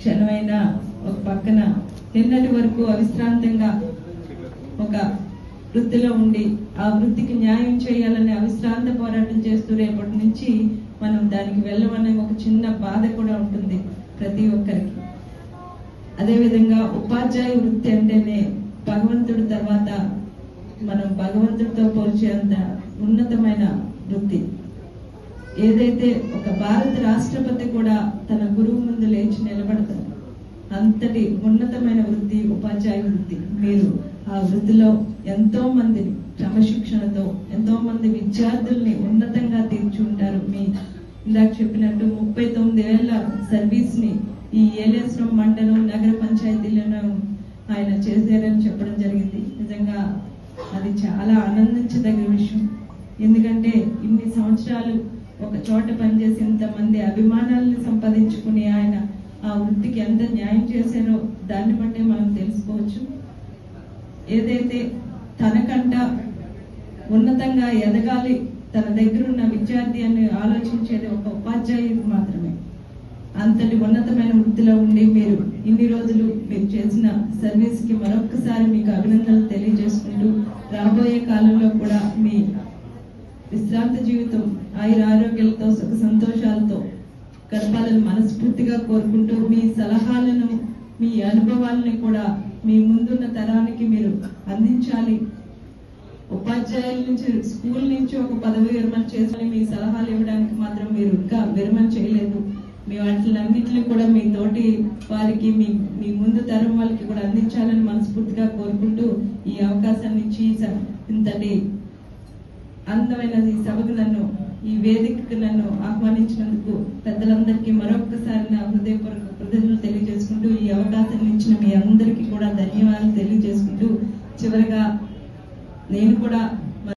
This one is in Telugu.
క్షణమైన ఒక పక్కన నిన్నటి వరకు అవిశ్రాంతంగా ఒక వృత్తిలో ఉండి ఆ వృత్తికి న్యాయం చేయాలనే అవిశ్రాంత పోరాటం చేస్తూ రేపటి నుంచి మనం దానికి వెళ్ళమనే ఒక చిన్న బాధ కూడా ఉంటుంది ప్రతి ఒక్కరికి. అదేవిధంగా ఉపాధ్యాయ వృత్తి అంటేనే భగవంతుడి తర్వాత మనం భగవంతుడితో పోల్చేంత ఉన్నతమైన వృత్తి. ఏదైతే ఒక భారత రాష్ట్రపతి కూడా తన గురువు ముందు లేచి నిలబడతారు, అంతటి ఉన్నతమైన వృత్తి ఉపాధ్యాయ వృత్తి. మీరు ఆ వృత్తిలో ఎంతో మందిని క్రమశిక్షణతో ఎంతో మంది విద్యార్థుల్ని ఉన్నతంగా తీర్చుంటారు. మీ ఇందాక చెప్పినట్టు 39 ఏళ్ల సర్వీస్ ని ఈ ఏలేశ్వరం మండలం నగర పంచాయతీలను ఆయన చేశారని చెప్పడం జరిగింది. నిజంగా అది చాలా ఆనందించదగిన విషయం. ఎందుకంటే ఇన్ని సంవత్సరాలు ఒక చోట పనిచేసి ఇంతమంది అభిమానాలను సంపాదించుకుని ఆయన ఆ వృత్తికి ఎంత న్యాయం చేశారో దాన్ని బట్టే మనం తెలుసుకోవచ్చు. ఏదైతే తనకంట ఉన్నతంగా ఎదగాలి తన దగ్గర ఉన్న విద్యార్థి అని ఆలోచించేది ఒక ఉపాధ్యాయుడు మాత్రమే. అంతటి ఉన్నతమైన వృత్తిలో ఉండి మీరు ఇన్ని రోజులు మీరు చేసిన సర్వీస్ కి మరొక్కసారి మీకు అభినందనలు తెలియజేసుకుంటూ రాబోయే కాలంలో కూడా మీ విశ్రాంత జీవితం ఆయుర ఆరోగ్యాలతో సుఖ సంతోషాలతో గడపాలని మనస్ఫూర్తిగా కోరుకుంటూ మీ సలహాలను మీ అనుభవాలను కూడా మీ ముందున్న తరానికి మీరు అందించాలి. ఉపాధ్యాయుల నుంచి స్కూల్ నుంచి ఒక పదవి విరమణ చేసుకుని మీ సలహాలు ఇవ్వడానికి మాత్రం మీరు ఇంకా విరమణ చేయలేదు. మీ వాటిలన్నింటినీ కూడా మీ తోటి వారికి మీ ముందు తరం వాళ్ళకి కూడా అందించాలని మనస్ఫూర్తిగా కోరుకుంటూ ఈ అవకాశాన్ని ఇచ్చి ఇంతటి అందమైన ఈ సభకు ఈ వేదికకు నన్ను ఆహ్వానించినందుకు పెద్దలందరికీ మరొక్కసారి నా హృదయపూర్వక కృతజ్ఞతలు తెలియజేసుకుంటూ ఈ అవకాశాన్ని ఇచ్చిన మీ అందరికీ కూడా ధన్యవాదాలు తెలియజేసుకుంటూ చివరిగా నేను కూడా